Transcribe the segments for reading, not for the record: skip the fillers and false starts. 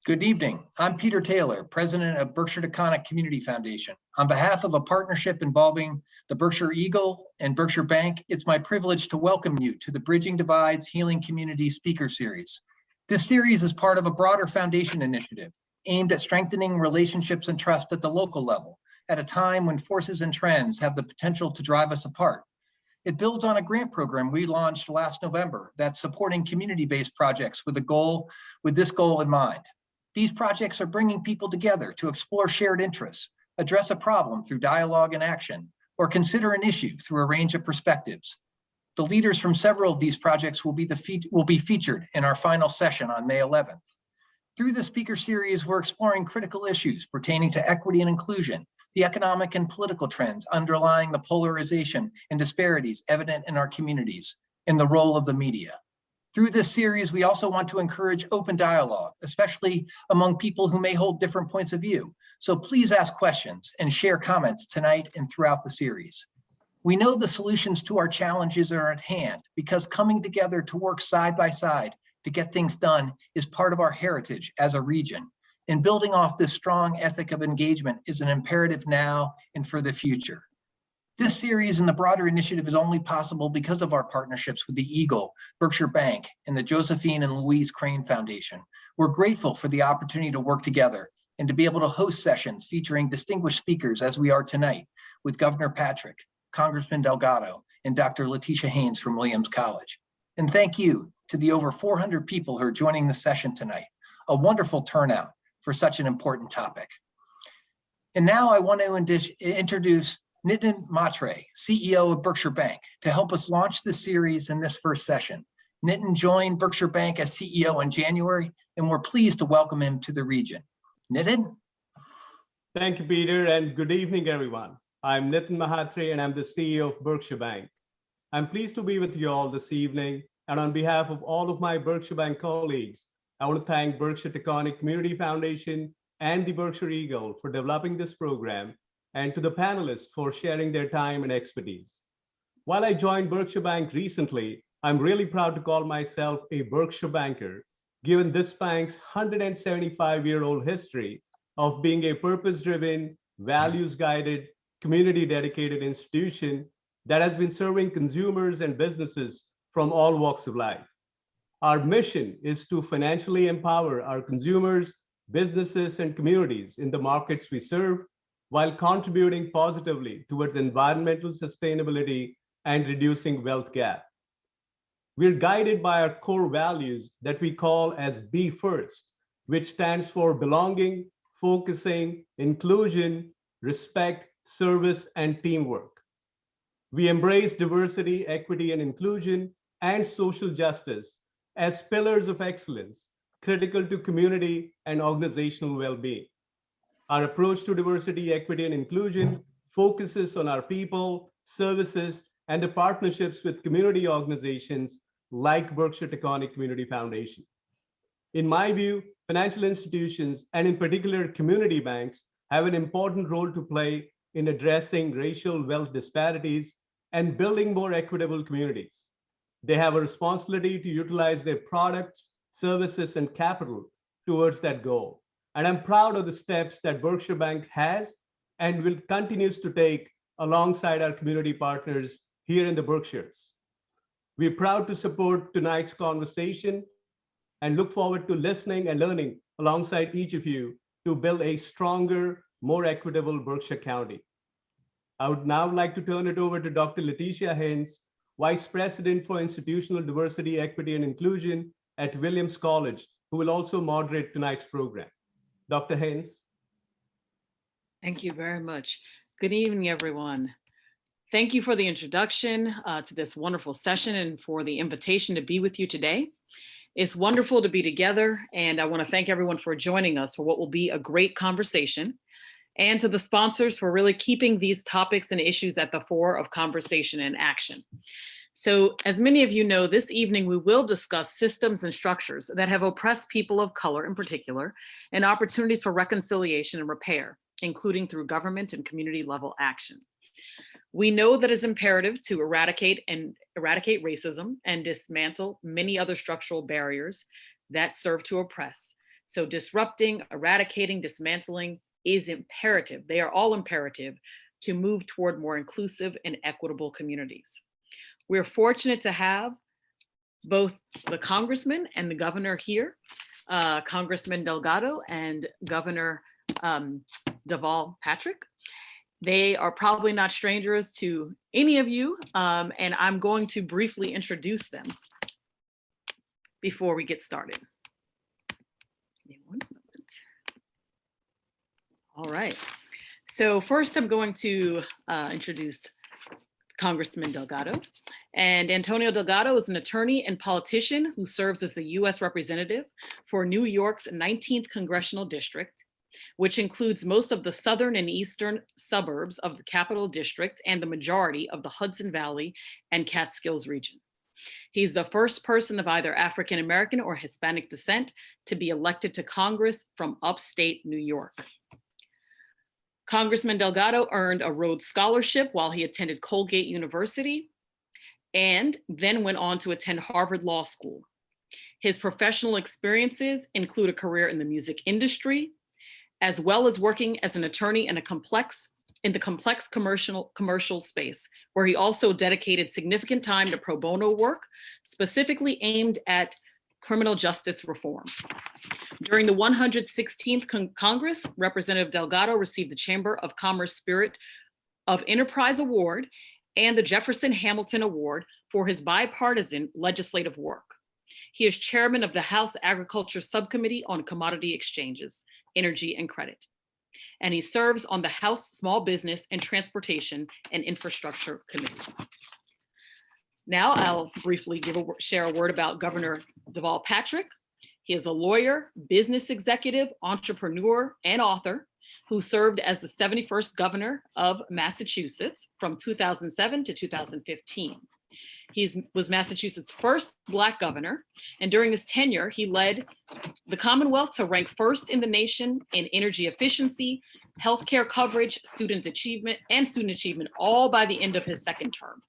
Good evening. I'm Peter Taylor, president of Berkshire Taconic Community Foundation. On behalf of a partnership involving the Berkshire Eagle and Berkshire Bank, it's my privilege to welcome you to the Bridging Divides Healing Community Speaker Series. This series is part of a broader foundation initiative aimed at strengthening relationships and trust at the local level at a time when forces and trends have the potential to drive us apart. It builds on a grant program we launched last November that's supporting community-based projects with this goal in mind. These projects are bringing people together to explore shared interests, address a problem through dialogue and action, or consider an issue through a range of perspectives. The leaders from several of these projects will be featured in our final session on May 11th. Through the speaker series, we're exploring critical issues pertaining to equity and inclusion, the economic and political trends underlying the polarization and disparities evident in our communities, and the role of the media. Through this series, we also want to encourage open dialogue, especially among people who may hold different points of view. So please ask questions and share comments tonight and throughout the series. We know the solutions to our challenges are at hand because coming together to work side by side to get things done is part of our heritage as a region. And building off this strong ethic of engagement is an imperative now and for the future. This series and the broader initiative is only possible because of our partnerships with the Eagle, Berkshire Bank, and the Josephine and Louise Crane Foundation. We're grateful for the opportunity to work together and to be able to host sessions featuring distinguished speakers as we are tonight with Governor Patrick, Congressman Delgado, and Dr. Leticia Haynes from Williams College. And thank you to the over 400 people who are joining the session tonight. A wonderful turnout for such an important topic. And now I want to introduce Nitin, CEO of Berkshire Bank, to help us launch this series in this first session. Nitin joined Berkshire Bank as CEO in January, and we're pleased to welcome him to the region. Nitin? Thank you, Peter, and good evening, everyone. I'm Nitin Mahatri, and I'm the CEO of Berkshire Bank. I'm pleased to be with you all this evening, and on behalf of all of my Berkshire Bank colleagues, I want to thank Berkshire Taconic Community Foundation and the Berkshire Eagle for developing this program, and to the panelists for sharing their time and expertise. While I joined Berkshire Bank recently, I'm really proud to call myself a Berkshire banker, given this bank's 175-year-old history of being a purpose-driven, values-guided, community-dedicated institution that has been serving consumers and businesses from all walks of life. Our mission is to financially empower our consumers, businesses, and communities in the markets we serve, while contributing positively towards environmental sustainability and reducing wealth gap. We're guided by our core values that we call as Be First, which stands for belonging, focusing, inclusion, respect, service, and teamwork. We embrace diversity, equity, and inclusion, and social justice as pillars of excellence, critical to community and organizational well-being. Our approach to diversity, equity, and inclusion focuses on our people, services, and the partnerships with community organizations like Berkshire Taconic Community Foundation. In my view, financial institutions, and in particular community banks, have an important role to play in addressing racial wealth disparities and building more equitable communities. They have a responsibility to utilize their products, services, and capital towards that goal. And I'm proud of the steps that Berkshire Bank has and will continues to take alongside our community partners here in the Berkshires. We're proud to support tonight's conversation and look forward to listening and learning alongside each of you to build a stronger, more equitable Berkshire County. I would now like to turn it over to Dr. Leticia Haynes, Vice President for Institutional Diversity, Equity, and Inclusion at Williams College, who will also moderate tonight's program. Dr. Haynes. Thank you very much. Good evening, everyone. Thank you for the introduction to this wonderful session and for the invitation to be with you today. It's wonderful to be together, and I want to thank everyone for joining us for what will be a great conversation, and to the sponsors for really keeping these topics and issues at the fore of conversation and action. So, as many of you know, this evening we will discuss systems and structures that have oppressed people of color in particular, and opportunities for reconciliation and repair, including through government and community level action. We know that it's imperative to eradicate racism and dismantle many other structural barriers that serve to oppress. So disrupting, eradicating, dismantling is imperative. They are all imperative to move toward more inclusive and equitable communities. We're fortunate to have both the congressman and the governor here, Congressman Delgado and Governor Deval Patrick. They are probably not strangers to any of you, and I'm going to briefly introduce them before we get started. Give me one moment. All right. So first, I'm going to introduce Congressman Delgado. And Antonio Delgado is an attorney and politician who serves as the U.S. representative for New York's 19th Congressional District, which includes most of the southern and eastern suburbs of the Capital District and the majority of the Hudson Valley and Catskills region. He's the first person of either African American or Hispanic descent to be elected to Congress from upstate New York. Congressman Delgado earned a Rhodes Scholarship while he attended Colgate University and then went on to attend Harvard Law School. His professional experiences include a career in the music industry, as well as working as an attorney in the complex commercial space, where he also dedicated significant time to pro bono work, specifically aimed at criminal justice reform. During the 116th Congress, Representative Delgado received the Chamber of Commerce Spirit of Enterprise Award and the Jefferson Hamilton Award for his bipartisan legislative work. He is chairman of the House Agriculture Subcommittee on Commodity Exchanges, Energy and Credit. And he serves on the House Small Business and Transportation and Infrastructure Committees. Now I'll briefly share a word about Governor Deval Patrick. He is a lawyer, business executive, entrepreneur, and author who served as the 71st governor of Massachusetts from 2007 to 2015. He was Massachusetts' first Black governor, and during his tenure, he led the Commonwealth to rank first in the nation in energy efficiency, healthcare coverage, student achievement, all by the end of his second term.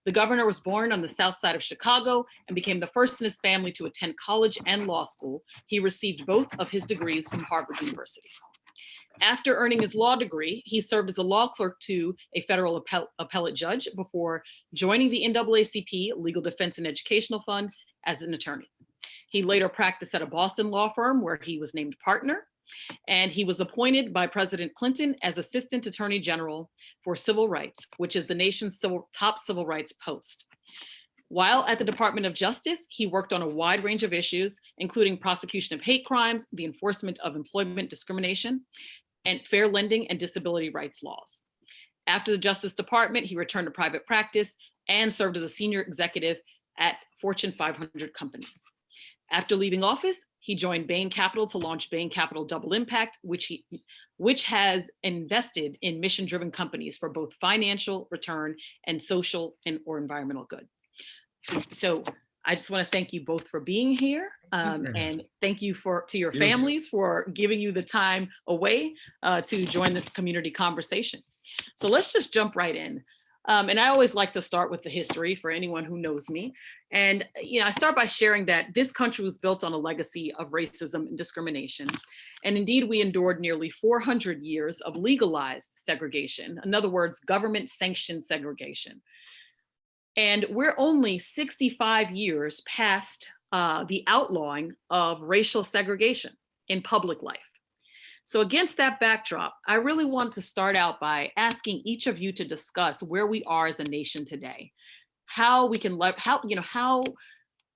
The governor was born on the south side of Chicago and became the first in his family to attend college and law school. He received both of his degrees from Harvard University. After earning his law degree, he served as a law clerk to a federal appellate judge before joining the NAACP Legal Defense and Educational Fund as an attorney. He later practiced at a Boston law firm where he was named partner, and he was appointed by President Clinton as Assistant Attorney General for Civil Rights, which is the nation's top civil rights post. While at the Department of Justice, he worked on a wide range of issues, including prosecution of hate crimes, the enforcement of employment discrimination, and fair lending and disability rights laws. After the Justice Department, he returned to private practice and served as a senior executive at Fortune 500 companies. After leaving office, he joined Bain Capital to launch Bain Capital Double Impact, which has invested in mission-driven companies for both financial return and social or environmental good. So I just want to thank you both for being here, and thank you to your families for giving you the time away to join this community conversation. So let's just jump right in. And I always like to start with the history for anyone who knows me. And I start by sharing that this country was built on a legacy of racism and discrimination. And indeed, we endured nearly 400 years of legalized segregation. In other words, government-sanctioned segregation. And we're only 65 years past the outlawing of racial segregation in public life. So against that backdrop, I really want to start out by asking each of you to discuss where we are as a nation today, how we can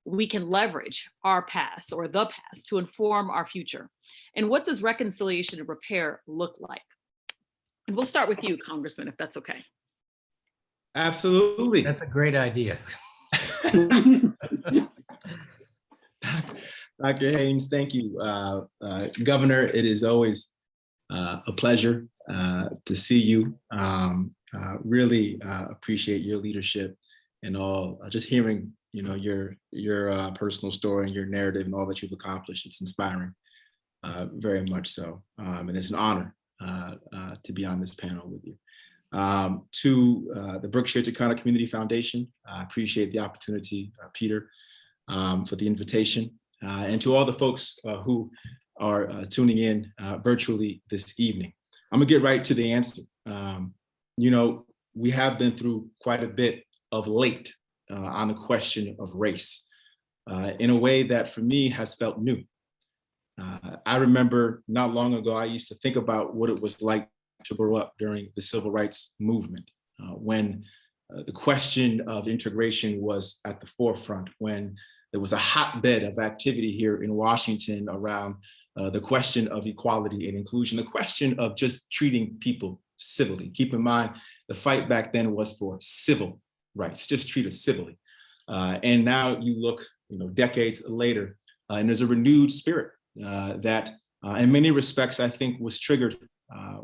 leverage our past or the past to inform our future, and what does reconciliation and repair look like? And we'll start with you, Congressman, if that's okay. Absolutely. That's a great idea. Dr. Haynes, thank you. Governor, it is always a pleasure to see you. Really appreciate your leadership and all, just hearing your personal story and your narrative and all that you've accomplished. It's inspiring, very much so. And it's an honor to be on this panel with you. To the Berkshire Taconic Community Foundation, I appreciate the opportunity, Peter, for the invitation. And to all the folks who are tuning in virtually this evening. I'm gonna get right to the answer. You know, we have been through quite a bit of late on the question of race in a way that for me has felt new. I remember not long ago, I used to think about what it was like to grow up during the civil rights movement, when the question of integration was at the forefront, when there was a hotbed of activity here in Washington around the question of equality and inclusion, the question of just treating people civilly. Keep in mind, the fight back then was for civil rights, just treat us civilly. And now you look, decades later, and there's a renewed spirit that in many respects, I think was triggered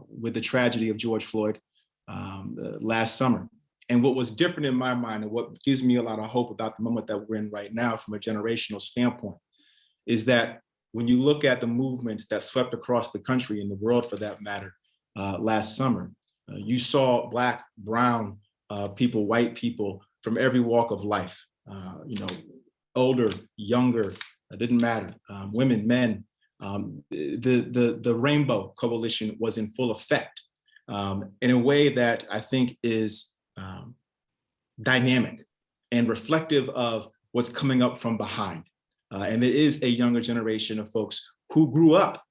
with the tragedy of George Floyd last summer. And what was different in my mind and what gives me a lot of hope about the moment that we're in right now from a generational standpoint is that when you look at the movements that swept across the country and the world for that matter last summer, you saw Black, brown people, white people from every walk of life, older, younger, it didn't matter, women, men. The Rainbow Coalition was in full effect in a way that I think is dynamic and reflective of what's coming up from behind. And it is a younger generation of folks who grew up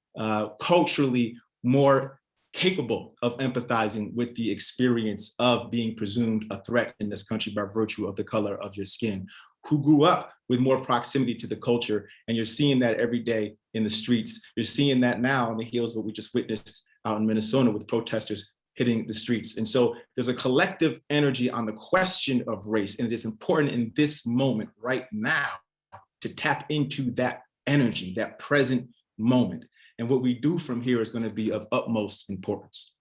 culturally more capable of empathizing with the experience of being presumed a threat in this country by virtue of the color of your skin, who grew up with more proximity to the culture. And you're seeing that every day in the streets. You're seeing that now on the heels of what we just witnessed out in Minnesota with protesters hitting the streets. And so there's a collective energy on the question of race. And it is important in this moment right now to tap into that energy, that present moment. And what we do from here is going to be of utmost importance.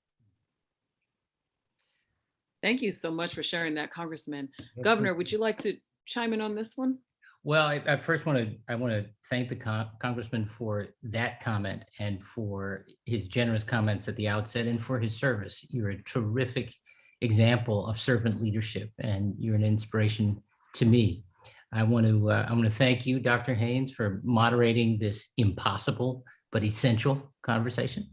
Thank you so much for sharing that, Congressman. Governor, would you like to chime in on this one? Well, I first want to thank the Congressman for that comment and for his generous comments at the outset and for his service. You're a terrific example of servant leadership, and you're an inspiration to me. I want to thank you, Dr. Haynes, for moderating this impossible but essential conversation.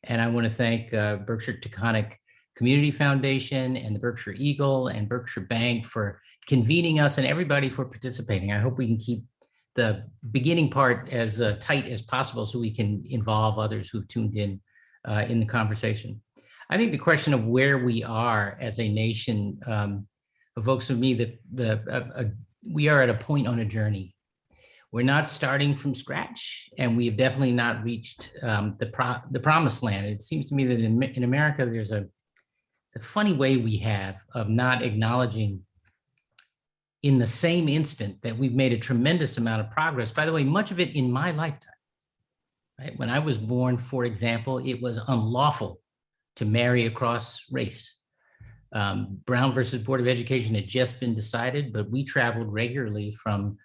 And I want to thank Berkshire Taconic Community Foundation and the Berkshire Eagle and Berkshire Bank for convening us and everybody for participating. I hope we can keep the beginning part as tight as possible so we can involve others who've tuned in the conversation. I think the question of where we are as a nation evokes with me that we are at a point on a journey. We're not starting from scratch, and we have definitely not reached the promised land. It seems to me that in America, it's a funny way we have of not acknowledging in the same instant that we've made a tremendous amount of progress. By the way, much of it in my lifetime, right? When I was born, for example, it was unlawful to marry across race. Brown versus Board of Education had just been decided, but we traveled regularly from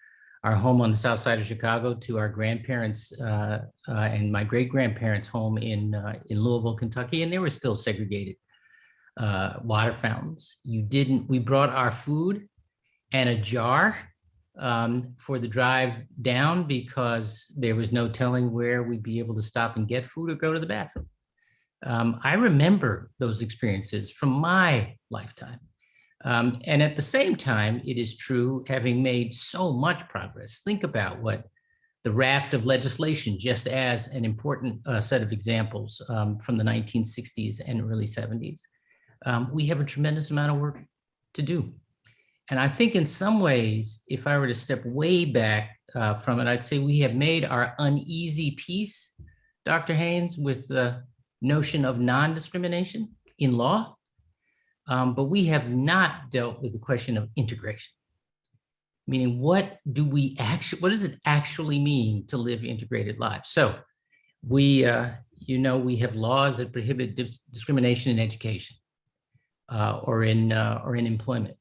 our home on the south side of Chicago to our grandparents' and my great-grandparents' home in Louisville, Kentucky, and they were still segregated water fountains. We brought our food and a jar for the drive down because there was no telling where we'd be able to stop and get food or go to the bathroom. I remember those experiences from my lifetime. And at the same time, it is true, having made so much progress, think about what the raft of legislation, just as an important set of examples from the 1960s and early 70s. We have a tremendous amount of work to do. And I think in some ways, if I were to step way back from it, I'd say we have made our uneasy peace, Dr. Haynes, with the notion of non-discrimination in law, but we have not dealt with the question of integration. Meaning, what does it actually mean to live integrated lives? So we have laws that prohibit discrimination in education or in employment.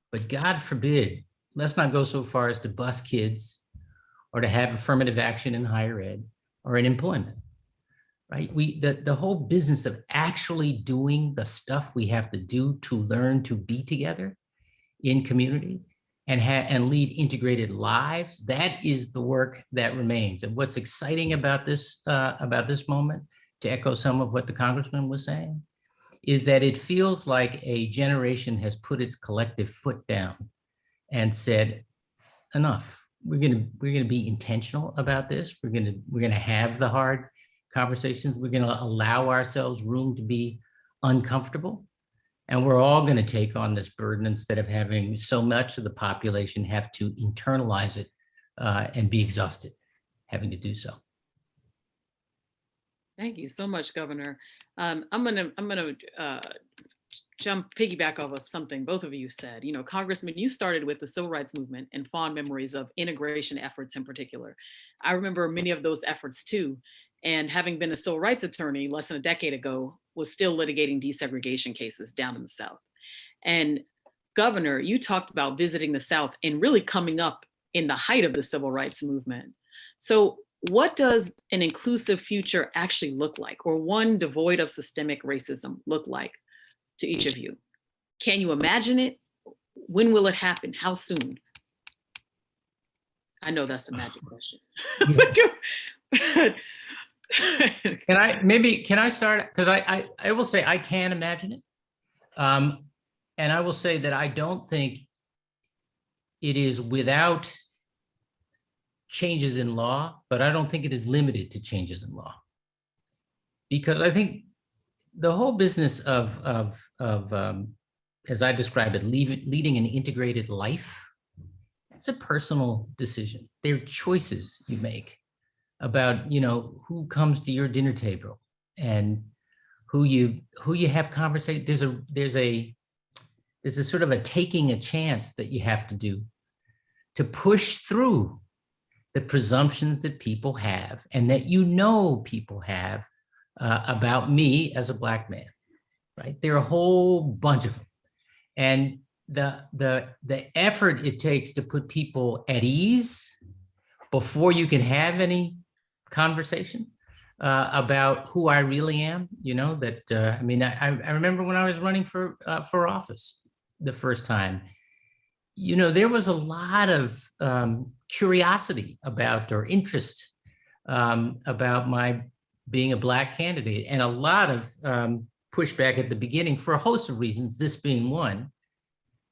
But God forbid, let's not go so far as to bus kids or to have affirmative action in higher ed or in employment, right? The whole business of actually doing the stuff we have to do to learn to be together in community and lead integrated lives. That is the work that remains. And what's exciting about this moment, to echo some of what the congressman was saying, is that it feels like a generation has put its collective foot down and said, enough. We're gonna be intentional about this. We're gonna have the hard conversations. We're gonna allow ourselves room to be uncomfortable. And we're all going to take on this burden instead of having so much of the population have to internalize it and be exhausted having to do so. Thank you so much, Governor. I'm gonna piggyback off of something both of you said. You know, Congressman, you started with the civil rights movement and fond memories of integration efforts in particular. I remember many of those efforts too. And having been a civil rights attorney less than a decade ago, was still litigating desegregation cases down in the South. And Governor, you talked about visiting the South and really coming up in the height of the civil rights movement. So what does an inclusive future actually look like, or one devoid of systemic racism look like to each of you? Can you imagine it? When will it happen? How soon? I know that's a magic question. Can I start? Because I will say I can imagine it. And I will say that I don't think it is without changes in law, but I don't think it is limited to changes in law. Because I think the whole business of as I described it, leading an integrated life, it's a personal decision. They're choices you make about, you know, who comes to your dinner table and who you have conversation. There's a sort of a taking a chance that you have to do to push through the presumptions that people have and that people have about me as a Black man, right? There are a whole bunch of them. And the effort it takes to put people at ease before you can have any conversation about who I really am, you know, that, I mean, I remember when I was running for office the first time, you know, there was a lot of curiosity about, or interest about my being a Black candidate, and a lot of pushback at the beginning for a host of reasons, this being one,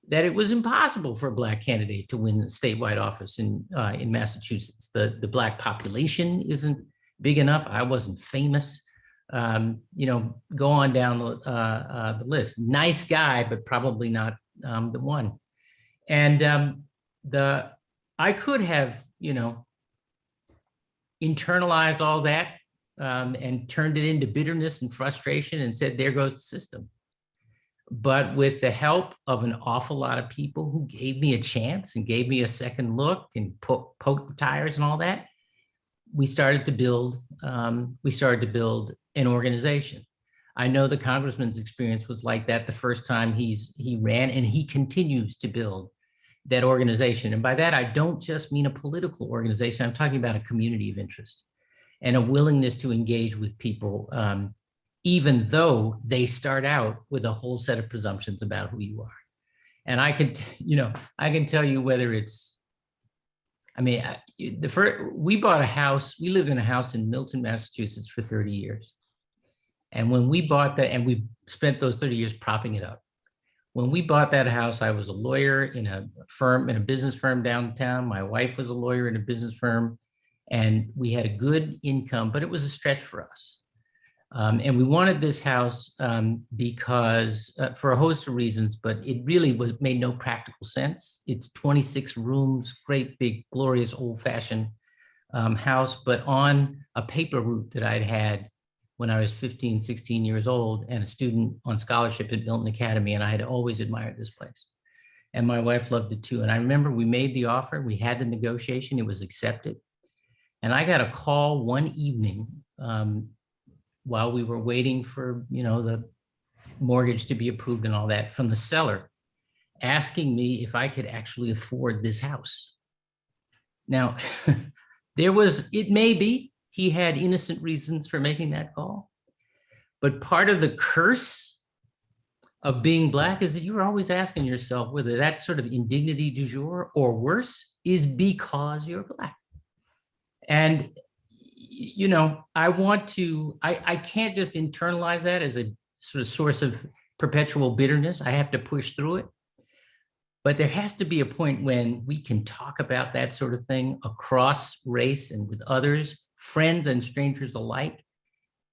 that it was impossible for a Black candidate to win statewide office in Massachusetts. The Black population isn't big enough. I wasn't famous. You know, go on down the list. Nice guy, but probably not the one. And I could have, you know, internalized all that and turned it into bitterness and frustration and said, there goes the system. But with the help of an awful lot of people who gave me a chance and gave me a second look and poked the tires and all that, we started to build an organization. I know the congressman's experience was like that the first time he ran, and he continues to build that organization. And by that, I don't just mean a political organization. I'm talking about a community of interest and a willingness to engage with people, even though they start out with a whole set of presumptions about who you are. And I can tell you whether it's, I mean, we bought a house, we lived in a house in Milton, Massachusetts for 30 years. And when we bought that, and we spent those 30 years propping it up. When we bought that house, I was a lawyer in a business firm downtown. My wife was a lawyer in a business firm, and we had a good income, but it was a stretch for us. And we wanted this house because for a host of reasons, but it really made no practical sense. It's 26 rooms, great big, glorious, old-fashioned house, but on a paper route that I'd had when I was 15, 16 years old and a student on scholarship at Milton Academy, and I had always admired this place. And my wife loved it too. And I remember we made the offer, we had the negotiation, it was accepted. And I got a call one evening while we were waiting for, you know, the mortgage to be approved and all that, from the seller, asking me if I could actually afford this house. Now, it may be, he had innocent reasons for making that call, but part of the curse of being Black is that you're always asking yourself whether that sort of indignity du jour, or worse, is because you're Black. And, you know, I can't just internalize that as a sort of source of perpetual bitterness. I have to push through it. But there has to be a point when we can talk about that sort of thing across race and with others, friends and strangers alike,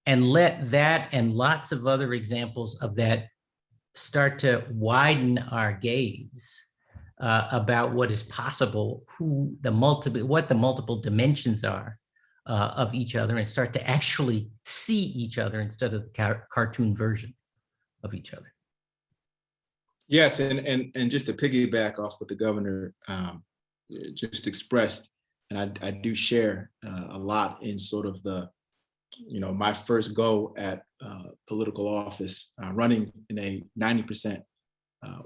and let that and lots of other examples of that start to widen our gaze about what is possible, what the multiple dimensions are of each other, and start to actually see each other instead of the cartoon version of each other. Yes, and just to piggyback off what the governor just expressed, and I do share a lot in sort of the, you know, my first go at political office, running in a 90%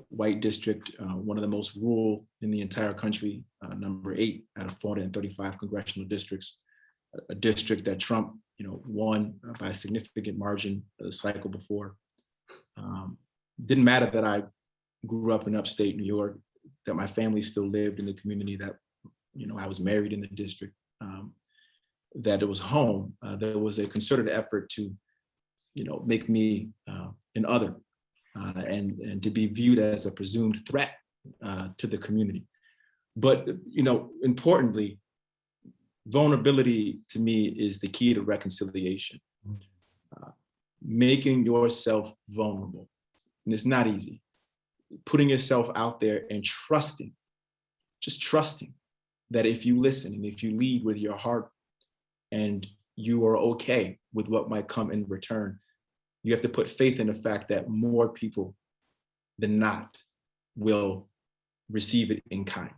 white district, one of the most rural in the entire country, number 8 out of 435 congressional districts, a district that Trump, you know, won by a significant margin the cycle before. Didn't matter that I grew up in upstate New York, that my family still lived in the community, that, you know, I was married in the district, that it was home. There was a concerted effort to, you know, make me an other and to be viewed as a presumed threat to the community. But, you know, importantly, vulnerability to me is the key to reconciliation. Making yourself vulnerable, and it's not easy. Putting yourself out there and trusting, just trusting that if you listen and if you lead with your heart and you are okay with what might come in return, you have to put faith in the fact that more people than not will receive it in kind.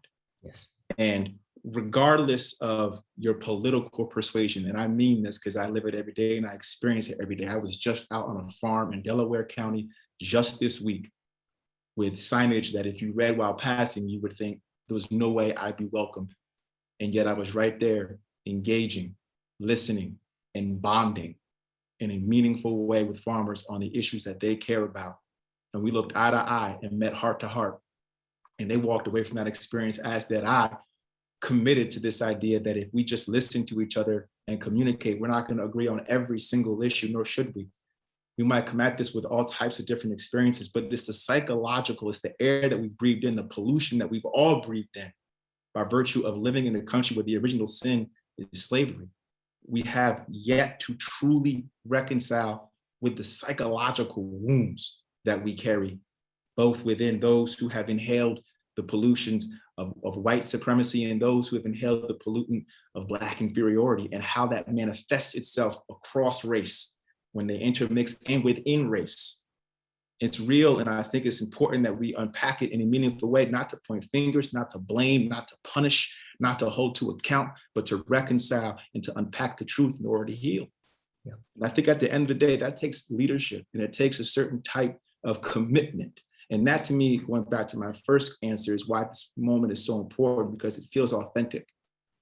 Yes. And regardless of your political persuasion, and I mean this because I live it every day and I experience it every day. I was just out on a farm in Delaware County just this week with signage that if you read while passing, you would think there was no way I'd be welcomed. And yet I was right there engaging, listening, and bonding in a meaningful way with farmers on the issues that they care about. And we looked eye to eye and met heart to heart. And they walked away from that experience as that I committed to this idea that if we just listen to each other and communicate, we're not going to agree on every single issue, nor should we. We might come at this with all types of different experiences, but it's the psychological, it's the air that we've breathed in, the pollution that we've all breathed in by virtue of living in a country where the original sin is slavery. We have yet to truly reconcile with the psychological wounds that we carry, both within those who have inhaled the pollutions of white supremacy and those who have inhaled the pollutant of Black inferiority, and how that manifests itself across race when they intermix and within race. It's real, and I think it's important that we unpack it in a meaningful way, not to point fingers, not to blame, not to punish, not to hold to account, but to reconcile and to unpack the truth in order to heal. Yeah. And I think at the end of the day, that takes leadership, and it takes a certain type of commitment. And that, to me, going back to my first answer, is why this moment is so important, because it feels authentic.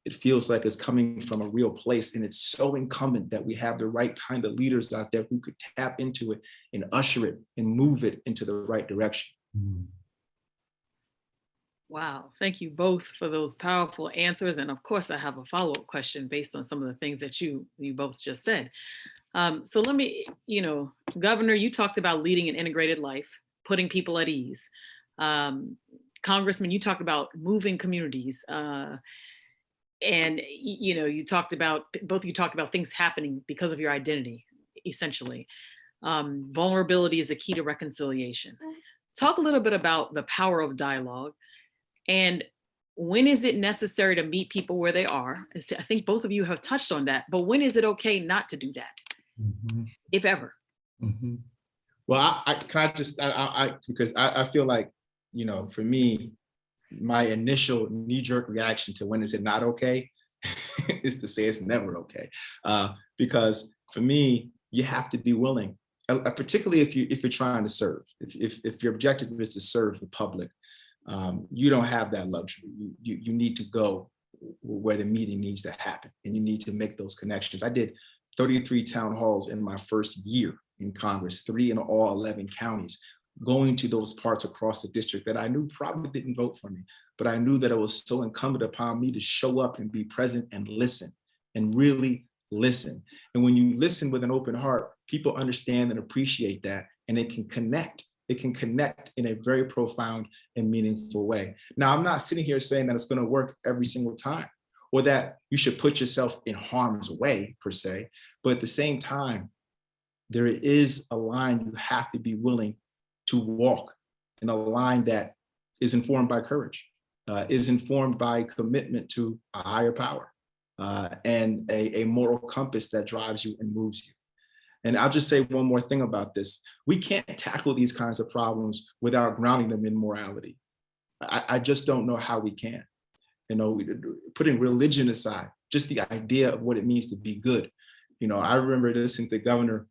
It feels like it's coming from a real place, and it's so incumbent that we have the right kind of leaders out there who could tap into it and usher it and move it into the right direction. Wow, thank you both for those powerful answers. And of course, I have a follow-up question based on some of the things that you both just said. So let me, Governor, you talked about leading an integrated life, putting people at ease. Congressman, you talked about moving communities. And you talked about, both of you talked about things happening because of your identity, essentially. Vulnerability is a key to reconciliation. Talk a little bit about the power of dialogue, and when is it necessary to meet people where they are? I think both of you have touched on that, but when is it okay not to do that, if ever? Well, because I feel like, for me, my initial knee-jerk reaction to when is it not okay is to say it's never okay. Because for me, you have to be willing, particularly if you're trying to serve. If your objective is to serve the public, you don't have that luxury. You need to go where the meeting needs to happen, and you need to make those connections. I did 33 town halls in my first year in Congress, 3 in all 11 counties, going to those parts across the district that I knew probably didn't vote for me, but I knew that it was so incumbent upon me to show up and be present and listen, and really listen. And when you listen with an open heart, people understand and appreciate that, and they can connect. It can connect in a very profound and meaningful way. Now, I'm not sitting here saying that it's going to work every single time, or that you should put yourself in harm's way per se, but at the same time, there is a line you have to be willing to walk, and a line that is informed by courage, is informed by commitment to a higher power, and a moral compass that drives you and moves you. And I'll just say one more thing about this. We can't tackle these kinds of problems without grounding them in morality. I just don't know how we can. You know, putting religion aside, just the idea of what it means to be good. You know, I remember listening to the governor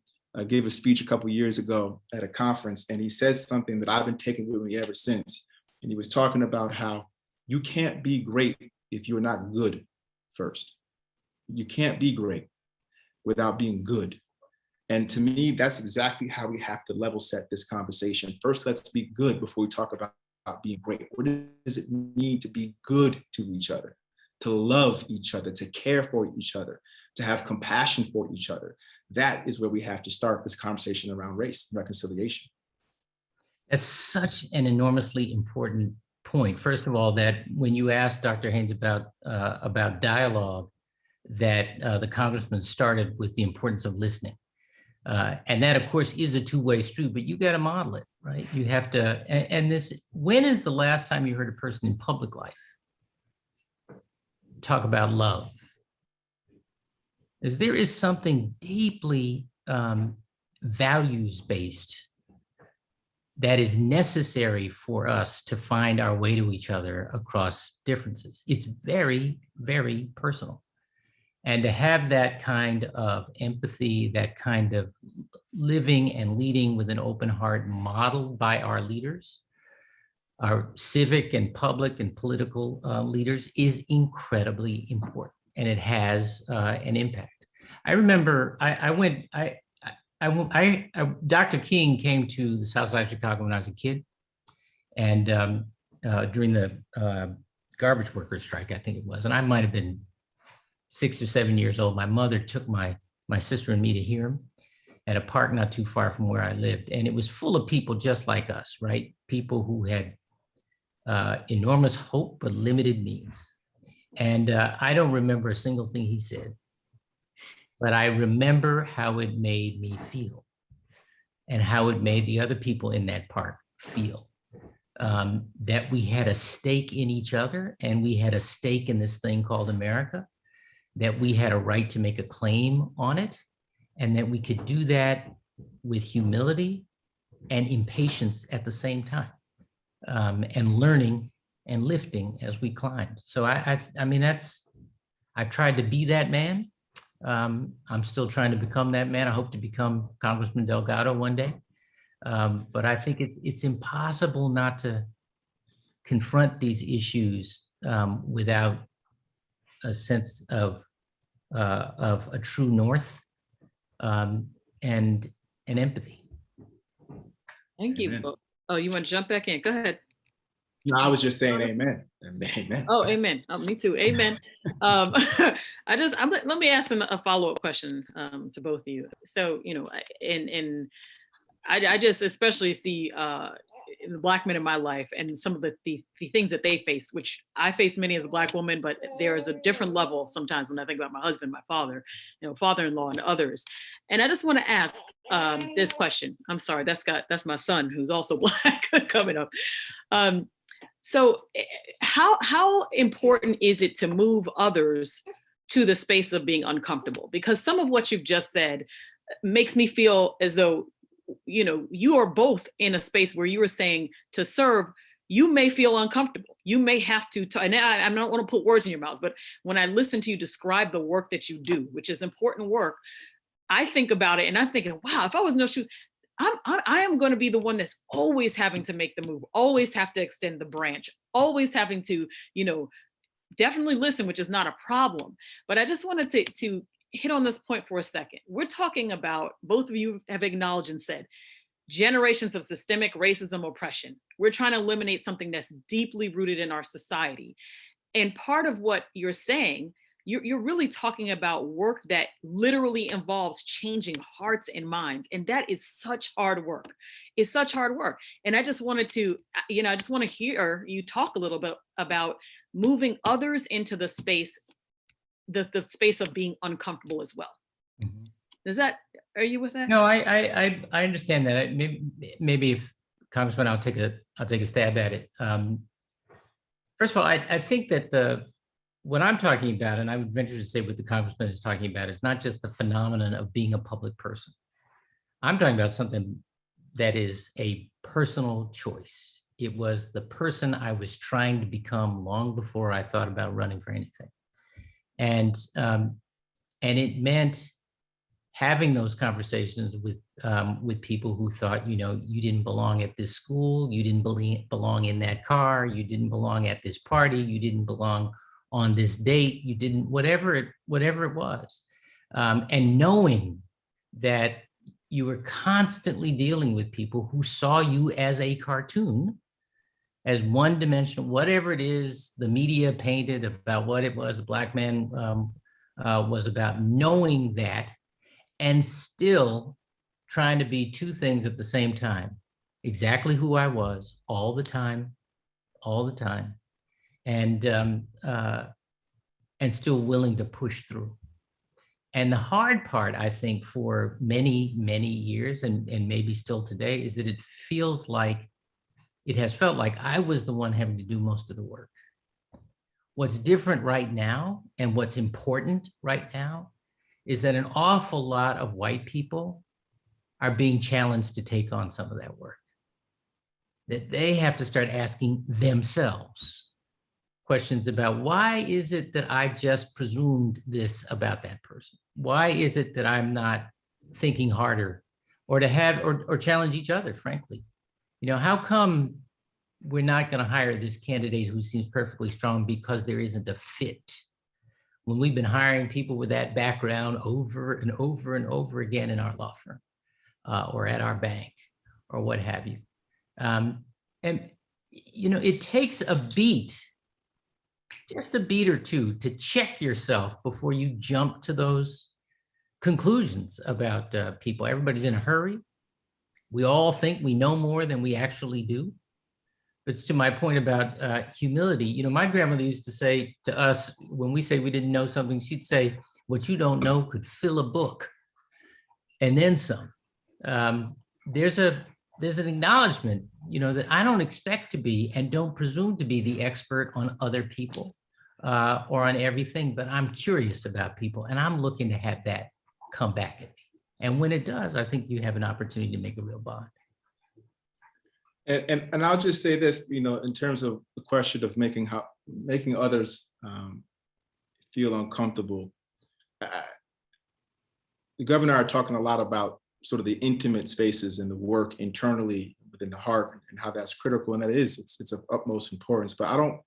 gave a speech a couple years ago at a conference, and he said something that I've been taking with me ever since. And he was talking about how you can't be great if you're not good first. You can't be great without being good. And to me, that's exactly how we have to level set this conversation. First, let's be good before we talk about being great. What does it mean to be good to each other, to love each other, to care for each other, to have compassion for each other? That is where we have to start this conversation around race and reconciliation. That's such an enormously important point. First of all, that when you asked Dr. Haynes about dialogue, that the congressman started with the importance of listening. And that, of course, is a two-way street, but you got to model it, right? You have to, and this, when is the last time you heard a person in public life talk about love? Because there is something deeply values-based that is necessary for us to find our way to each other across differences. It's very, very personal. And to have that kind of empathy, that kind of living and leading with an open heart modeled by our leaders, our civic and public and political leaders, is incredibly important. And it has an impact. I remember Dr. King came to the South Side of Chicago when I was a kid. And during the garbage workers strike, I think it was, and I might've been 6 or 7 years old. My mother took my sister and me to hear him at a park not too far from where I lived. And it was full of people just like us, right? People who had enormous hope, but limited means. And I don't remember a single thing he said, but I remember how it made me feel and how it made the other people in that park feel. That we had a stake in each other, and we had a stake in this thing called America, that we had a right to make a claim on it, and that we could do that with humility and impatience at the same time, and learning and lifting as we climbed. So I mean, I've tried to be that man. I'm still trying to become that man. I hope to become Congressman Delgado one day. But I think it's impossible not to confront these issues without a sense of a true north and empathy. Thank you. Amen. Oh, you want to jump back in? Go ahead. No, I was just saying amen. Amen. Oh, amen. Oh, me too. Amen. Let me ask a follow-up question to both of you. So, you know, I just especially see the Black men in my life and some of the things that they face, which I face many as a Black woman, but there is a different level sometimes when I think about my husband, my father, you know, father-in-law and others. And I just want to ask this question. I'm sorry, that's my son who's also Black coming up. So how important is it to move others to the space of being uncomfortable? Because some of what you've just said makes me feel as though, you know, you are both in a space where you were saying to serve, you may feel uncomfortable. You may have to, and I don't want to put words in your mouths, but when I listen to you describe the work that you do, which is important work, I think about it and I'm thinking, wow, if I was in those shoes, I am going to be the one that's always having to make the move, always have to extend the branch, always having to, you know, definitely listen, which is not a problem. But I just wanted to hit on this point for a second. We're talking about, both of you have acknowledged and said, generations of systemic racism oppression. We're trying to eliminate something that's deeply rooted in our society. And part of what you're saying, you're really talking about work that literally involves changing hearts and minds. And that is such hard work. It's such hard work. And I just wanted to, I just want to hear you talk a little bit about moving others into the space, the space of being uncomfortable as well. Mhm. Are you with that? No, I understand that. Maybe if Congressman, I'll take a stab at it. First of all, I think that what I'm talking about, and I would venture to say what the Congressman is talking about, is not just the phenomenon of being a public person. I'm talking about something that is a personal choice. It was the person I was trying to become long before I thought about running for anything. And it meant having those conversations with people who thought, you didn't belong at this school, you didn't belong in that car, you didn't belong at this party, you didn't belong on this date, you didn't, whatever it was. And knowing that you were constantly dealing with people who saw you as a cartoon, as one dimensional, whatever it is the media painted about what it was a Black man was about, knowing that, and still trying to be two things at the same time: exactly who I was all the time, and still willing to push through. And the hard part, I think, for many, many years, and maybe still today, is that it has felt like I was the one having to do most of the work. What's different right now, and what's important right now, is that an awful lot of white people are being challenged to take on some of that work. That they have to start asking themselves questions about, why is it that I just presumed this about that person? Why is it that I'm not thinking harder, or to have, or challenge each other, frankly? How come we're not going to hire this candidate who seems perfectly strong because there isn't a fit, when we've been hiring people with that background over and over and over again in our law firm, or at our bank, or what have you? And it takes a beat, just a beat or two, to check yourself before you jump to those conclusions about people. Everybody's in a hurry. We all think we know more than we actually do. It's to my point about humility. My grandmother used to say to us, when we say we didn't know something, she'd say, what you don't know could fill a book, and then some. There's an acknowledgement, that I don't expect to be, and don't presume to be, the expert on other people or on everything, but I'm curious about people, and I'm looking to have that come back at me. And when it does, I think you have an opportunity to make a real bond. And I'll just say this, in terms of the question of making others feel uncomfortable. The governor are talking a lot about sort of the intimate spaces and the work internally within the heart, and how that's critical, and that it's of utmost importance. But I don't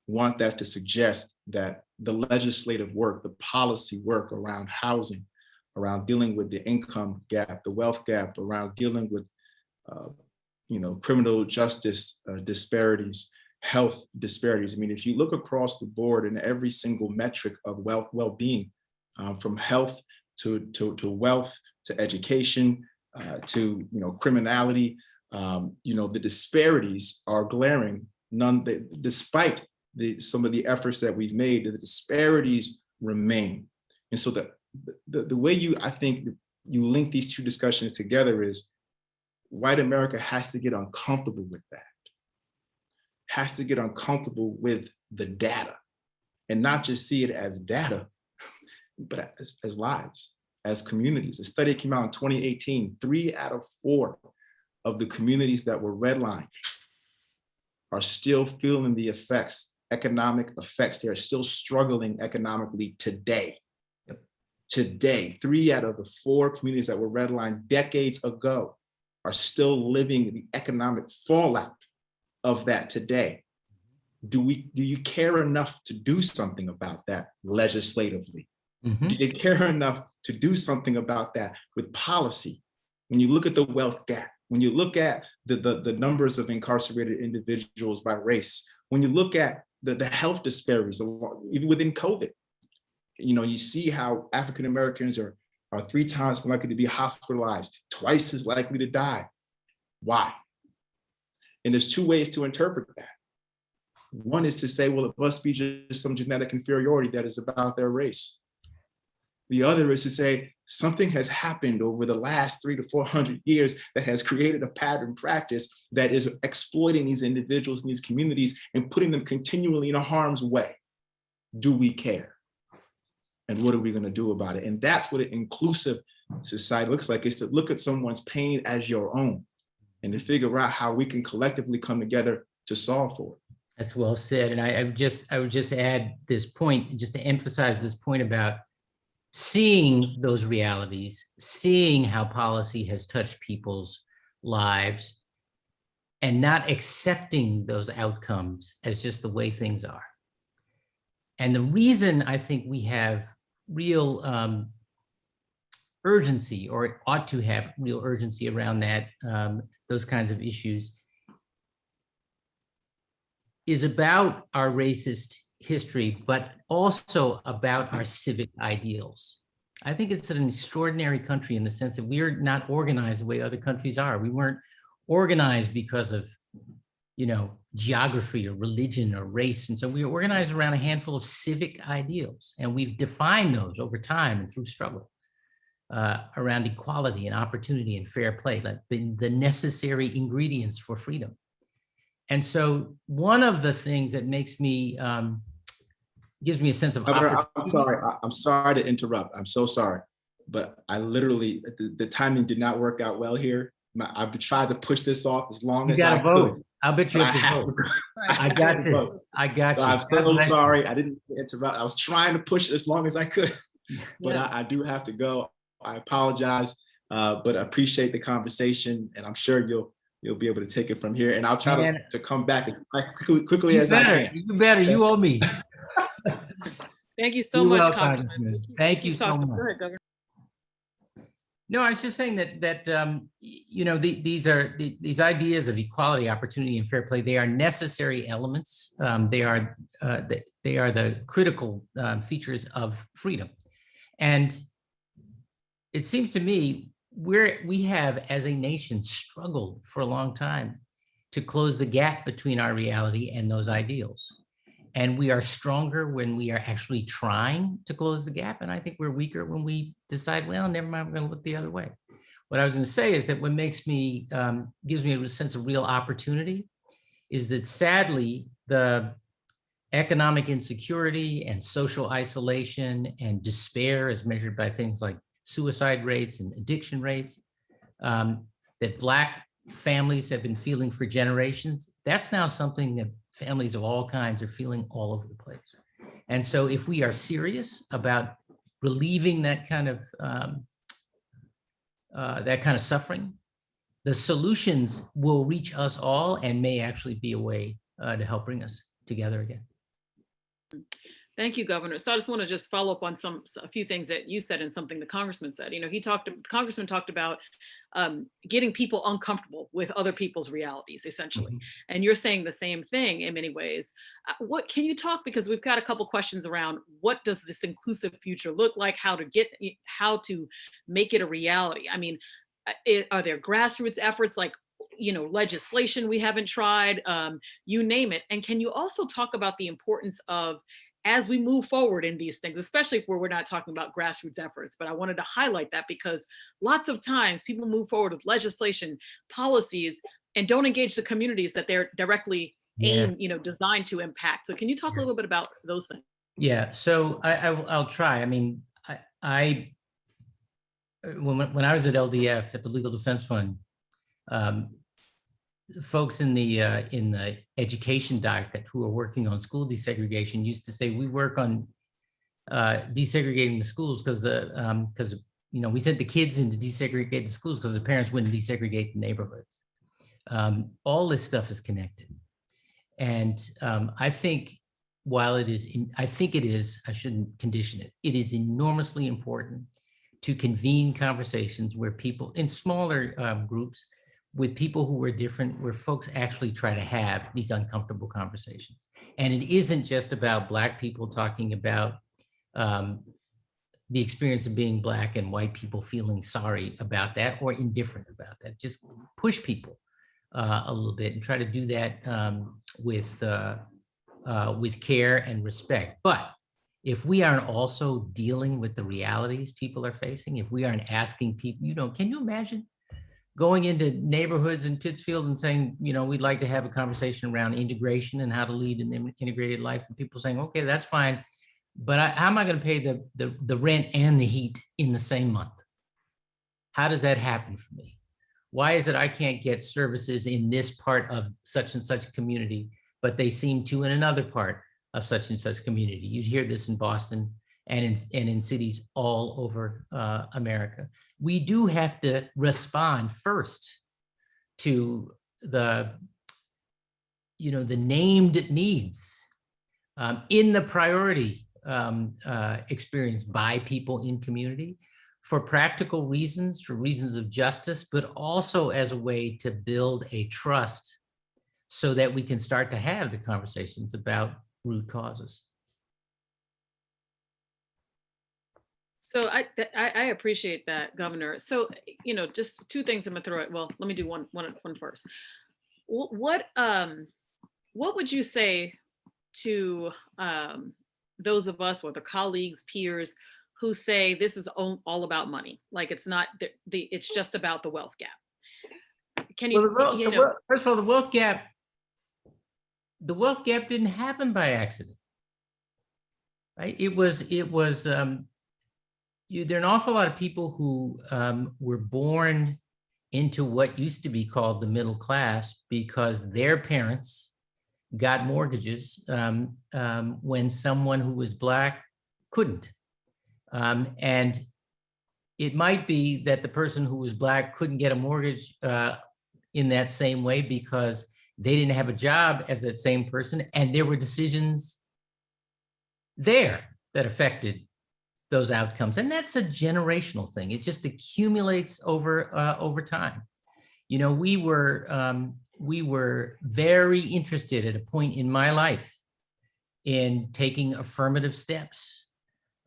want that to suggest that the legislative work, the policy work around housing, around dealing with the income gap, the wealth gap, around dealing with criminal justice disparities, health disparities. I mean, if you look across the board in every single metric of well-being, from health to wealth, to education, to criminality, the disparities are glaring. Despite some of the efforts that we've made, the disparities remain. And so the way I think you link these two discussions together is, white America has to get uncomfortable with that, has to get uncomfortable with the data, and not just see it as data, but as lives, as communities. A study came out in 2018, 3 out of 4 of the communities that were redlined are still feeling the economic effects. They are still struggling economically today. Today, 3 out of the 4 communities that were redlined decades ago are still living the economic fallout of that today. Do you care enough to do something about that legislatively? Mm-hmm. Do you care enough to do something about that with policy? When you look at the wealth gap, When you look at the numbers of incarcerated individuals by race, when you look at the health disparities, even within COVID, you see how African Americans are 3 times more likely to be hospitalized, twice as likely to die. Why? And there's 2 ways to interpret that. One is to say, well, it must be just some genetic inferiority that is about their race. The other is to say something has happened over the last 300 to 400 years that has created a pattern practice that is exploiting these individuals in these communities and putting them continually in harm's way. Do we care? And what are we going to do about it? And that's what an inclusive society looks like, is to look at someone's pain as your own and to figure out how we can collectively come together to solve for it. That's well said. And I would just add this point, just to emphasize this point about seeing those realities, seeing how policy has touched people's lives, and not accepting those outcomes as just the way things are. And the reason I think we have real urgency, or ought to have real urgency around that, those kinds of issues, is about our racist history, but also about our civic ideals. I think it's an extraordinary country in the sense that we're not organized the way other countries are. We weren't organized because of, geography or religion or race. And so we were organized around a handful of civic ideals, and we've defined those over time and through struggle around equality and opportunity and fair play, like the necessary ingredients for freedom. And so one of the things that makes me, gives me a sense of opportunity. I'm sorry to interrupt. I'm so sorry. But I literally, the timing did not work out well here. I've tried to push this off as long as I could. I'll bet you have to vote. I got you. I got you. I'm so sorry. I didn't interrupt. I was trying to push it as long as I could, but yeah. I do have to go. I apologize, but I appreciate the conversation, and I'm sure you'll be able to take it from here. And I'll try to come back as quickly as I can. You better. You owe me. Thank you so much, Congressman. Thank you so much. No, I was just saying that these ideas of equality, opportunity, and fair play, they are necessary elements. They are the critical features of freedom. And it seems to me we have, as a nation, struggled for a long time to close the gap between our reality and those ideals. And we are stronger when we are actually trying to close the gap. And I think we're weaker when we decide, well, never mind, we're going to look the other way. What I was going to say is that what makes me, gives me a sense of real opportunity is that sadly, the economic insecurity and social isolation and despair, as measured by things like suicide rates and addiction rates, that Black families have been feeling for generations, that's now something that families of all kinds are feeling all over the place. And so if we are serious about relieving that kind of suffering, the solutions will reach us all and may actually be a way to help bring us together again. Thank you, Governor. So I just want to follow up on a few things that you said and something the Congressman said. The Congressman talked about getting people uncomfortable with other people's realities, essentially. Mm-hmm. And you're saying the same thing in many ways. What can you talk, because we've got a couple questions around what does this inclusive future look like, how to make it a reality? I mean, are there grassroots efforts like legislation we haven't tried, you name it? And can you also talk about the importance of, as we move forward in these things, especially where we're not talking about grassroots efforts, but I wanted to highlight that because lots of times people move forward with legislation, policies, and don't engage the communities that they're directly designed to impact. So can you talk a little bit about those things? Yeah, so I'll try. I mean, when I was at LDF, at the Legal Defense Fund, folks in the education docket who are working on school desegregation used to say we work on desegregating the schools because we sent the kids into desegregated schools because the parents wouldn't desegregate the neighborhoods. All this stuff is connected, and I think while it is, I shouldn't condition it. It is enormously important to convene conversations where people in smaller groups, with people who are different, where folks actually try to have these uncomfortable conversations. And it isn't just about Black people talking about the experience of being Black and white people feeling sorry about that or indifferent about that. Just push people a little bit and try to do that with care and respect. But if we aren't also dealing with the realities people are facing, if we aren't asking people, can you imagine going into neighborhoods in Pittsfield and saying, we'd like to have a conversation around integration and how to lead an integrated life, and people saying, okay, that's fine, but how am I going to pay the rent and the heat in the same month? How does that happen for me? Why is it I can't get services in this part of such and such community, but they seem to in another part of such and such community? You'd hear this in Boston and in cities all over America. We do have to respond first to the named needs in the priority experience by people in community for practical reasons, for reasons of justice, but also as a way to build a trust so that we can start to have the conversations about root causes. So I appreciate that, Governor. So, just two things I'm gonna throw it. Well, let me do one first. What would you say to those of us, whether colleagues, peers, who say this is all about money? Like it's not it's just about the wealth gap. Can you, first of all, the wealth gap didn't happen by accident, right? There are an awful lot of people who were born into what used to be called the middle class because their parents got mortgages when someone who was Black couldn't. And it might be that the person who was Black couldn't get a mortgage in that same way because they didn't have a job as that same person, and there were decisions there that affected those outcomes. And that's a generational thing. It just accumulates over time. We were very interested at a point in my life in taking affirmative steps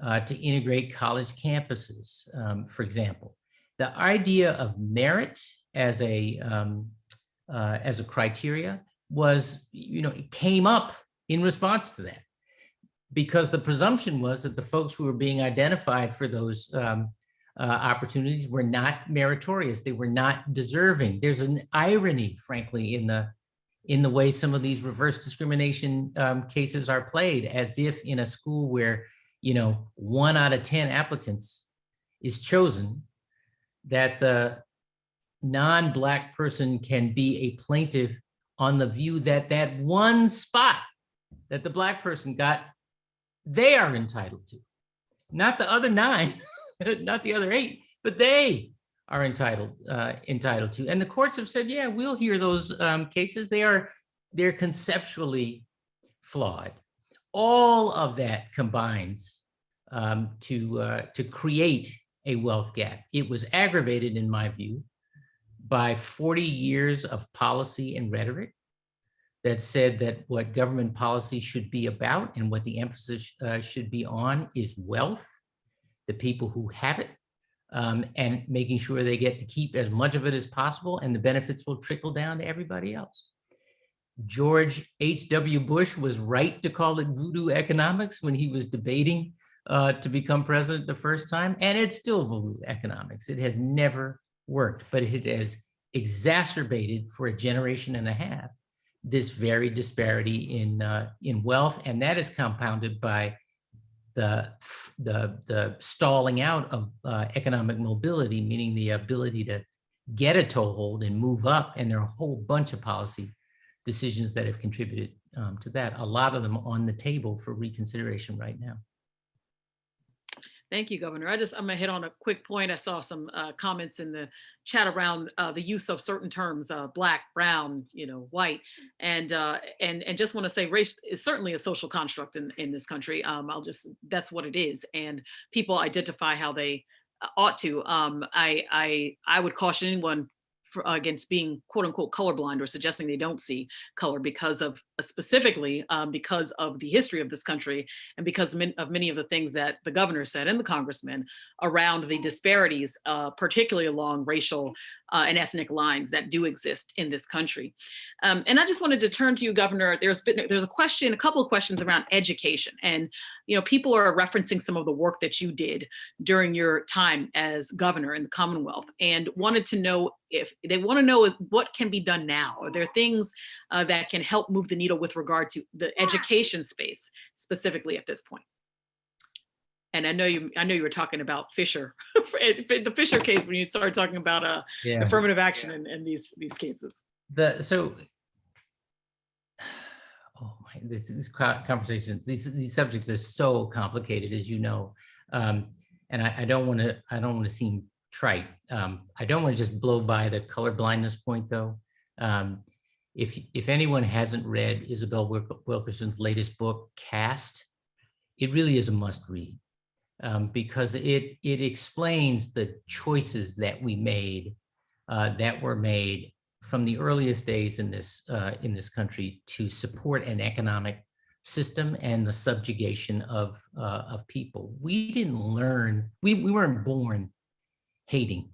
to integrate college campuses, for example. The idea of merit as a criteria was, it came up in response to that, because the presumption was that the folks who were being identified for those opportunities were not meritorious. They were not deserving. There's an irony, frankly, in the way some of these reverse discrimination cases are played, as if in a school where 1 out of 10 applicants is chosen, that the non-Black person can be a plaintiff on the view that that one spot that the Black person got, they are entitled to, not the other 9, not the other 8, but they are entitled to. And the courts have said, yeah, we'll hear those cases. They're conceptually flawed. All of that combines to create a wealth gap. It was aggravated, in my view, by 40 years of policy and rhetoric that said that what government policy should be about and what the emphasis should be on is wealth, the people who have it, and making sure they get to keep as much of it as possible, and the benefits will trickle down to everybody else. George H.W. Bush was right to call it voodoo economics when he was debating to become president the first time, and it's still voodoo economics. It has never worked, but it has exacerbated for a generation and a half this very disparity in wealth, and that is compounded by the stalling out of economic mobility, meaning the ability to get a toehold and move up. And there are a whole bunch of policy decisions that have contributed to that. A lot of them on the table for reconsideration right now. Thank you, Governor. I'm gonna hit on a quick point. I saw some comments in the chat around the use of certain terms, Black, brown, white, and just want to say race is certainly a social construct in this country. That's what it is, and people identify how they ought to. I would caution anyone against being quote unquote colorblind or suggesting they don't see color because of specifically because of the history of this country and because of many of the things that the governor said and the congressman around the disparities, particularly along racial and ethnic lines that do exist in this country. And I just wanted to turn to you, Governor. There's a couple of questions around education, and people are referencing some of the work that you did during your time as governor in the Commonwealth, and wanted to know if they want to know what can be done now. Are there things that can help move the needle with regard to the education space specifically at this point? And I know you were talking about Fisher, the Fisher case when you started talking about affirmative action in these cases. These conversations, these subjects are so complicated, as you know, and I don't want to seem trite. I don't want to just blow by the color blindness point, though. If anyone hasn't read Isabel Wilkerson's latest book, Caste, it really is a must read. Because it explains the choices that we made, that were made from the earliest days in this country to support an economic system and the subjugation of people. We didn't learn, we weren't born hating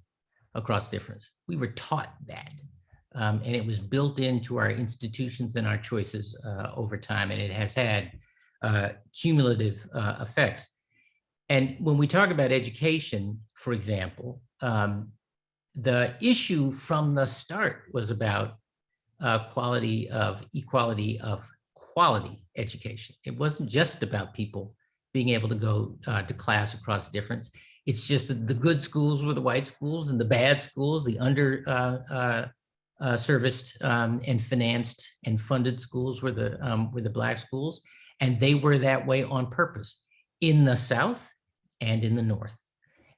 across difference. We were taught that, and it was built into our institutions and our choices over time, and it has had cumulative effects. And when we talk about education, for example, the issue from the start was about equality of quality education. It wasn't just about people being able to go to class across difference. It's just that the good schools were the white schools and the bad schools, the serviced and financed and funded schools were the Black schools. And they were that way on purpose in the South and in the North.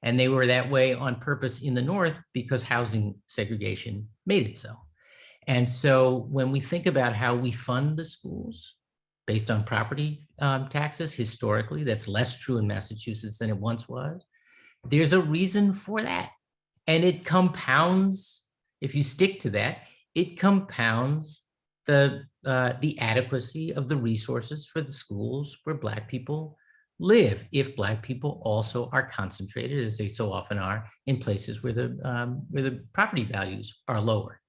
And they were that way on purpose in the North because housing segregation made it so. And so when we think about how we fund the schools based on property taxes, historically, that's less true in Massachusetts than it once was. There's a reason for that. And it compounds, if you stick to that, it compounds the adequacy of the resources for the schools where Black people live, if Black people also are concentrated, as they so often are, in places where the property values are lower,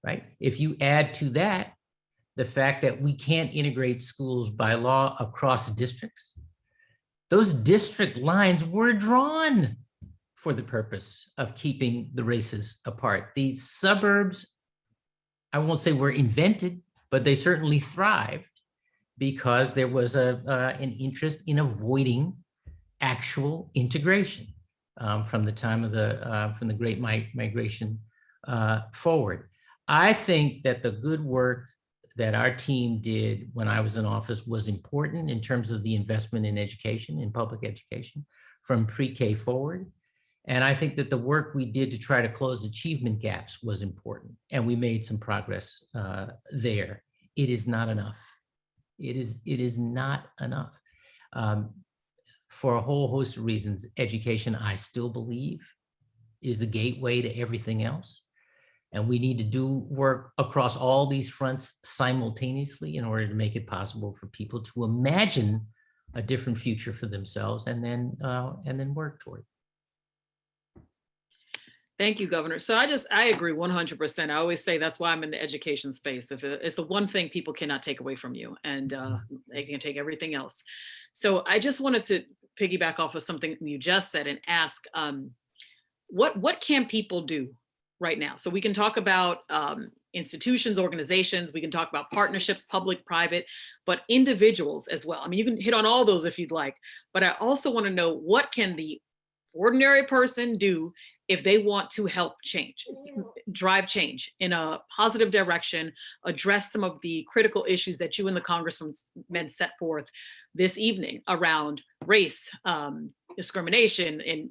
right? If you add to that the fact that we can't integrate schools by law across districts, those district lines were drawn for the purpose of keeping the races apart. These suburbs, I won't say were invented, but they certainly thrived because there was an interest in avoiding actual integration from the time of from the Great Migration forward. I think that the good work that our team did when I was in office was important in terms of the investment in education, in public education, from pre-K forward. And I think that the work we did to try to close achievement gaps was important, and we made some progress there. It is not enough. It is not enough. For a whole host of reasons, education, I still believe, is the gateway to everything else. And we need to do work across all these fronts simultaneously in order to make it possible for people to imagine a different future for themselves and then work toward. Thank you, Governor. So I agree 100%. I always say that's why I'm in the education space. If it's the one thing people cannot take away from you, and they can take everything else. So I just wanted to piggyback off of something you just said and ask, what can people do right now? So we can talk about institutions, organizations, we can talk about partnerships, public, private, but individuals as well. I mean, you can hit on all those if you'd like, but I also want to know, what can the ordinary person do if they want to help change, drive change in a positive direction, address some of the critical issues that you and the congressmen set forth this evening around race, discrimination, and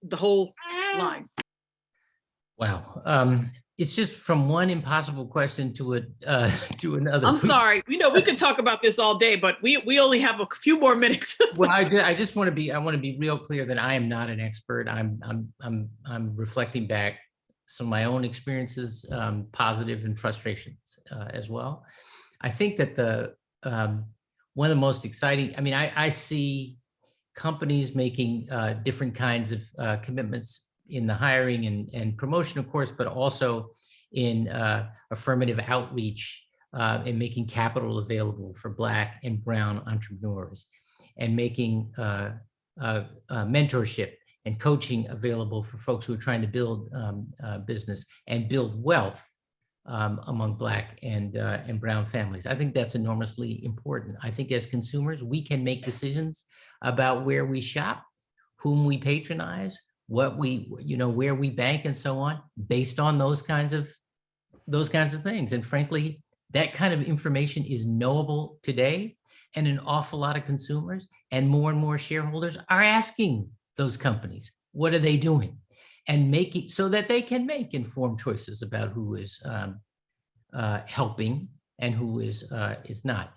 the whole line? Wow. It's just from one impossible question to another. I'm sorry. We could talk about this all day, but we only have a few more minutes. Well, I just want to be real clear that I am not an expert. I'm reflecting back some of my own experiences, positive and frustrations as well. I think that one of the most exciting, I mean, I see companies making different kinds of commitments in the hiring and promotion, of course, but also in affirmative outreach and making capital available for Black and Brown entrepreneurs, and making mentorship and coaching available for folks who are trying to build business and build wealth among Black and Brown families. I think that's enormously important. I think as consumers, we can make decisions about where we shop, whom we patronize, what we, where we bank and so on, based on those kinds of things. And frankly, that kind of information is knowable today. And an awful lot of consumers and more shareholders are asking those companies, what are they doing? And make it so that they can make informed choices about who is helping and who is not.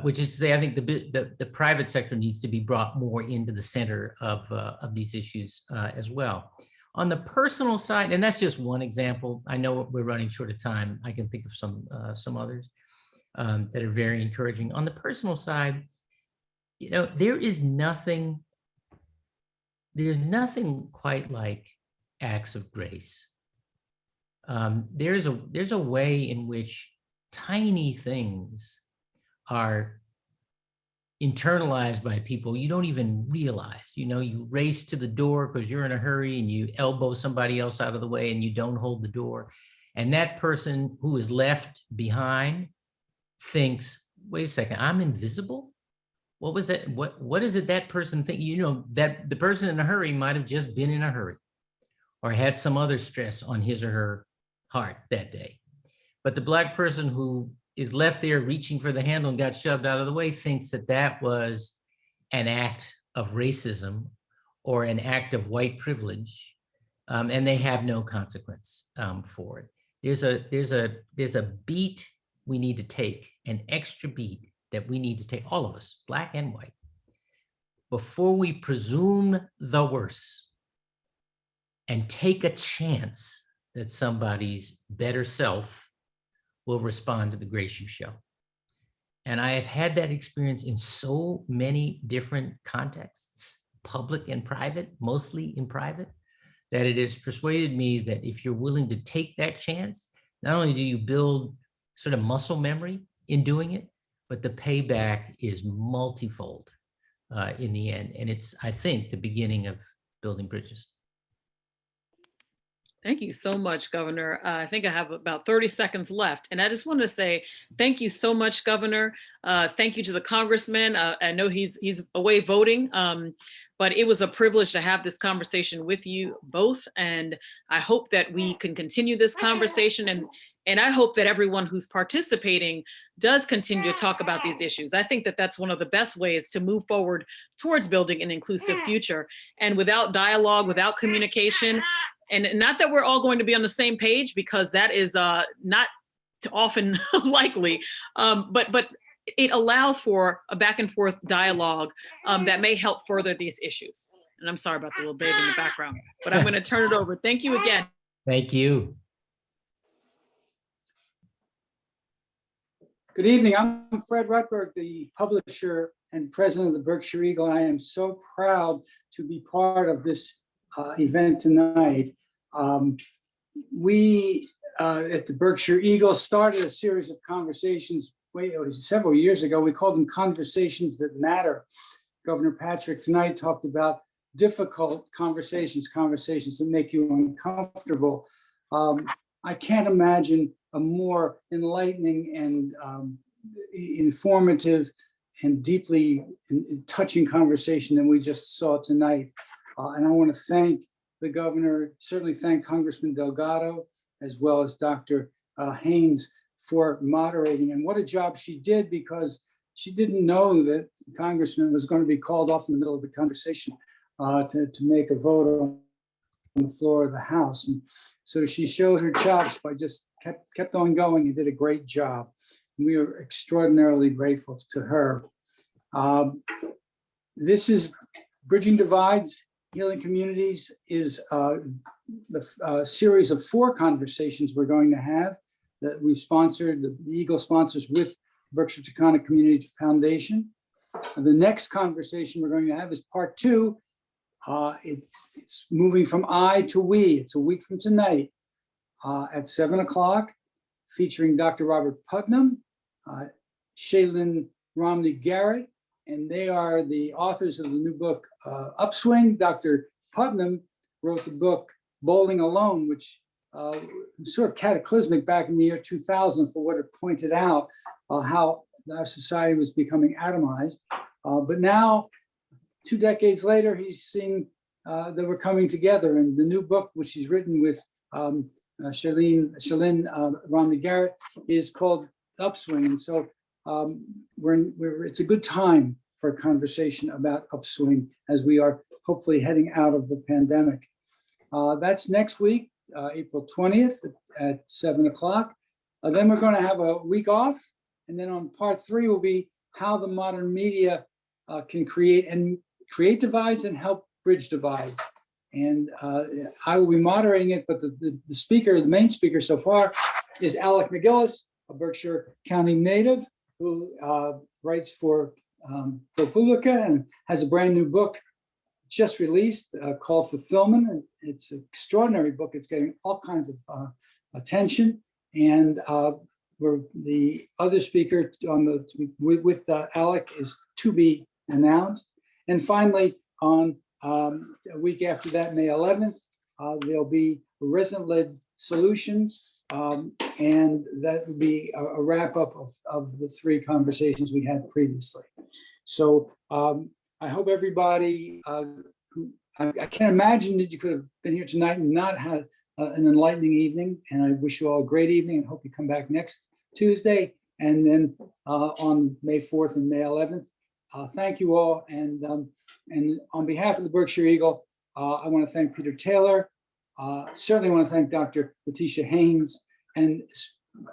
Which is to say, I think the private sector needs to be brought more into the center of these issues as well. On the personal side, and that's just one example. I know we're running short of time. I can think of some others that are very encouraging. On the personal side, there's nothing quite like acts of grace. There's a way in which tiny things are internalized by people you don't even realize. You race to the door because you're in a hurry and you elbow somebody else out of the way and you don't hold the door. And that person who is left behind thinks, wait a second, I'm invisible? What was that? What is it that person think? That the person in a hurry might have just been in a hurry or had some other stress on his or her heart that day. But the Black person who is left there reaching for the handle and got shoved out of the way thinks that was an act of racism or an act of white privilege, and they have no consequence for it. There's a beat we need to take, an extra beat that we need to take, all of us, Black and white, before we presume the worst and take a chance that somebody's better self will respond to the grace you show. And I have had that experience in so many different contexts, public and private, mostly in private, that it has persuaded me that if you're willing to take that chance, not only do you build sort of muscle memory in doing it, but the payback is multifold in the end. And it's, I think, the beginning of building bridges. Thank you so much, Governor. I think I have about 30 seconds left. And I just want to say thank you so much, Governor. Thank you to the Congressman. I know he's away voting, but it was a privilege to have this conversation with you both. And I hope that we can continue this conversation. And I hope that everyone who's participating does continue to talk about these issues. I think that that's one of the best ways to move forward towards building an inclusive future. And without dialogue, without communication, and not that we're all going to be on the same page, because that is not often likely, but it allows for a back and forth dialogue that may help further these issues. And I'm sorry about the little baby in the background, but I'm going to turn it over. Thank you again. Thank you. Good evening. I'm Fred Rutberg, the publisher and president of the Berkshire Eagle, and I am so proud to be part of this event tonight. We at the Berkshire Eagle started a series of conversations several years ago. We called them Conversations That Matter. Governor Patrick tonight talked about difficult conversations that make you uncomfortable. I can't imagine a more enlightening and informative and deeply touching conversation than we just saw tonight. And I want to thank the governor, certainly thank Congressman Delgado, as well as Dr. Haines for moderating. And what a job she did, because she didn't know that the congressman was going to be called off in the middle of the conversation to make a vote on the floor of the House. And so she showed her chops by just kept on going and did a great job. And we are extraordinarily grateful to her. This is Bridging Divides Healing Communities is the series of 4 conversations we're going to have that we sponsored, the Eagle sponsors with Berkshire Taconic Community Foundation. And the next conversation we're going to have is part 2. It's moving from I to we. It's a week from tonight at 7 o'clock, featuring Dr. Robert Putnam, Shaylin Romney Garrett, and they are the authors of the new book, Upswing. Dr. Putnam wrote the book, Bowling Alone, which was sort of cataclysmic back in the year 2000 for what it pointed out, how our society was becoming atomized. But now, 2 decades later, he's seeing that we're coming together. And the new book, which he's written with Shaylin Romney Garrett, is called Upswing. And so it's a good time for a conversation about upswing as we are hopefully heading out of the pandemic. That's next week, April 20th at 7 o'clock. Then we're going to have a week off. And then on part 3 will be how the modern media can create divides and help bridge divides. And I will be moderating it, but the main speaker so far is Alec McGillis, a Berkshire County native who writes for ProPublica and has a brand new book just released called Fulfillment. And it's an extraordinary book. It's getting all kinds of attention. And the other speaker with Alec is to be announced. And finally, on a week after that, May 11th, there'll be resident-led solutions. And that would be a wrap-up of the 3 conversations we had previously. So I hope everybody, I can't imagine that you could have been here tonight and not had an enlightening evening. And I wish you all a great evening and hope you come back next Tuesday and then on May 4th and May 11th. Thank you all. And on behalf of the Berkshire Eagle, I want to thank Peter Taylor. Certainly want to thank Dr. Leticia Haynes, and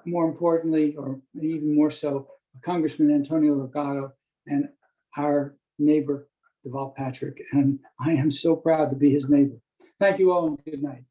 more importantly, or even more so, Congressman Antonio Delgado and our neighbor, Deval Patrick. And I am so proud to be his neighbor. Thank you all and good night.